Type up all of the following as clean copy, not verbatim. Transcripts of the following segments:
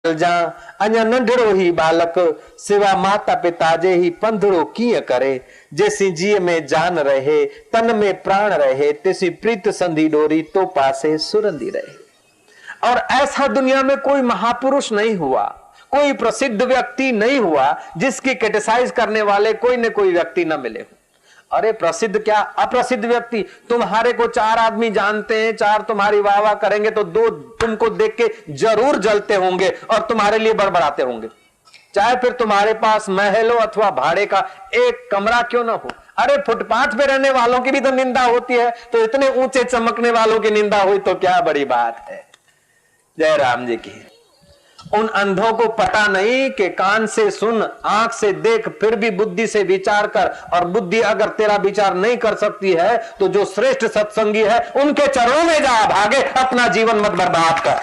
जा अञा नंढड़ो ही बालक सिवा माता पिता जे ही पंधड़ो कीअं करे। जैसी जीअ में जान रहे तन में प्राण रहे, तैसी प्रीत संधि डोरी तो पासे सुरंदी रहे। और ऐसा दुनिया में कोई महापुरुष नहीं हुआ, कोई प्रसिद्ध व्यक्ति नहीं हुआ जिसकी क्रिटिसाइज करने वाले कोई न कोई व्यक्ति न मिले हो। अरे प्रसिद्ध क्या, अप्रसिद्ध व्यक्ति, तुम्हारे को 4 आदमी जानते हैं, 4 तुम्हारी वाह वाह करेंगे तो 2 तुमको देख के जरूर जलते होंगे और तुम्हारे लिए बड़बड़ाते होंगे, चाहे फिर तुम्हारे पास महल हो अथवा भाड़े का एक कमरा क्यों ना हो। अरे फुटपाथ पे रहने वालों की भी तो निंदा होती है, तो इतने ऊंचे चमकने वालों की निंदा हुई तो क्या बड़ी बात है। जय राम जी की। उन अंधों को पता नहीं कि कान से सुन, आंख से देख, फिर भी बुद्धि से विचार कर, और बुद्धि अगर तेरा विचार नहीं कर सकती है तो जो श्रेष्ठ सत्संगी है उनके चरणों में जा, भागे, अपना जीवन मत बर्बाद कर।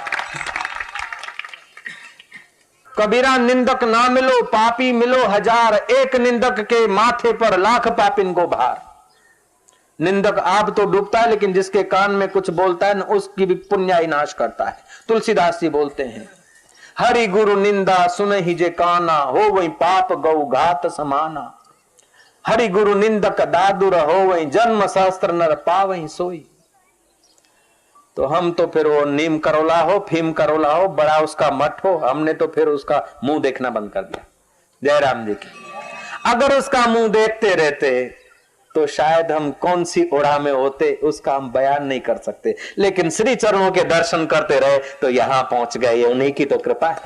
कबीरा निंदक ना मिलो पापी मिलो 1000, एक निंदक के माथे पर लाख पापिन को भार। निंदक आप तो डूबता है, लेकिन जिसके कान में कुछ बोलता है ना उसकी भी पुण्याई नाश करता है। तुलसीदास जी बोलते हैं, हरि गुरु निंदा सुन ही जे काना, हो वही पाप गौ घात समाना। हरि गुरु निंदक दादुर हो वही, जन्म सहस्त्र नर पावही सोई। तो हम तो फिर वो नीम करोला हो, फीम करोला हो, बड़ा उसका मठ हो, हमने तो फिर उसका मुंह देखना बंद कर दिया। जय राम जी की। अगर उसका मुंह देखते रहते तो शायद हम कौन सी ओढ़ा में होते उसका हम बयान नहीं कर सकते, लेकिन श्री चरणों के दर्शन करते रहे तो यहां पहुंच गए, ये उन्हीं की तो कृपा है।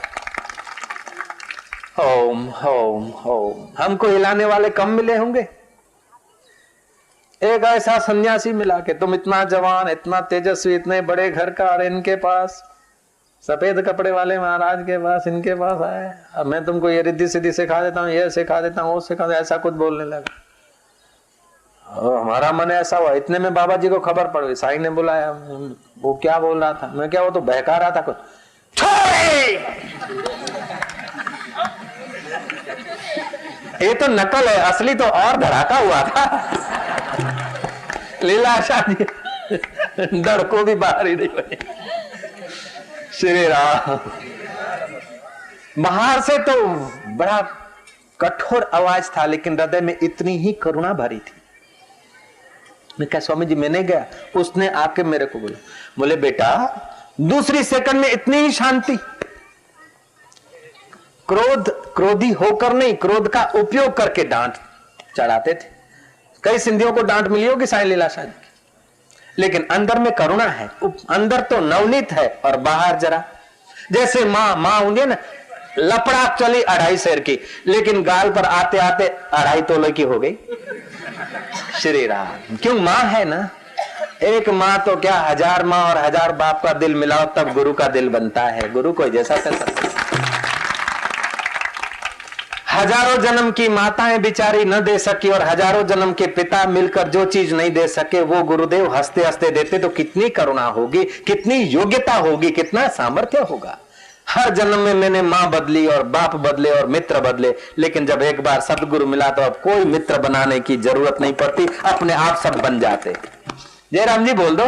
ओम ओम ओम। हमको हिलाने वाले कम मिले होंगे, एक ऐसा सन्यासी मिला के तुम इतना जवान, इतना तेजस्वी, इतने बड़े घर का, और इनके पास सफेद कपड़े वाले महाराज के पास, इनके पास आए, अब मैं तुमको ये रिद्धि सिद्धि सिखा देता हूँ, ये सिखा देता हूँ, वो सिखा देता, ऐसा कुछ बोलने लगा। हमारा मन ऐसा हुआ, इतने में बाबा जी को खबर पड़ गई, साईं ने बुलाया। वो क्या बोल रहा था, मैं क्या, वो तो बहका रहा था कुछ। ये तो नकल है, असली तो और धड़ाका हुआ था। लीलाशाह जी डर को भी बाहर ही नहीं बने। श्री राम। बाहर से तो बड़ा कठोर आवाज था, लेकिन हृदय में इतनी ही करुणा भरी थी। मैं क्या स्वामी जी, मैं नहीं गया, उसने आके मेरे को बोला, बोले बेटा दूसरी सेकंड में इतनी ही शांति। क्रोधी होकर नहीं, क्रोध का उपयोग करके डांट चढ़ाते थे। कई सिंधियों को डांट मिली होगी साईं लीलाशाह जी की, लेकिन अंदर में करुणा है। अंदर तो नवनीत है और बाहर जरा, जैसे माँ होंगी ना, लपड़ा चली 2.5 सेर की, लेकिन गाल पर आते आते 2.5 तोले की हो गई। श्री राम। क्यों, माँ है ना। एक माँ तो क्या, 1000 माँ और 1000 बाप का दिल मिलाओ तब गुरु का दिल बनता है। गुरु कोई जैसा तैसा। हजारों जन्म की माताएं बिचारी न दे सकी, और हजारों जन्म के पिता मिलकर जो चीज नहीं दे सके वो गुरुदेव हंसते हंसते देते, तो कितनी करुणा होगी, कितनी योग्यता होगी, कितना सामर्थ्य होगा। हर जन्म में मैंने माँ बदली और बाप बदले और मित्र बदले, लेकिन जब एक बार सदगुरु मिला तो अब कोई मित्र बनाने की जरूरत नहीं पड़ती, अपने आप सब बन जाते। जय राम जी बोल दो।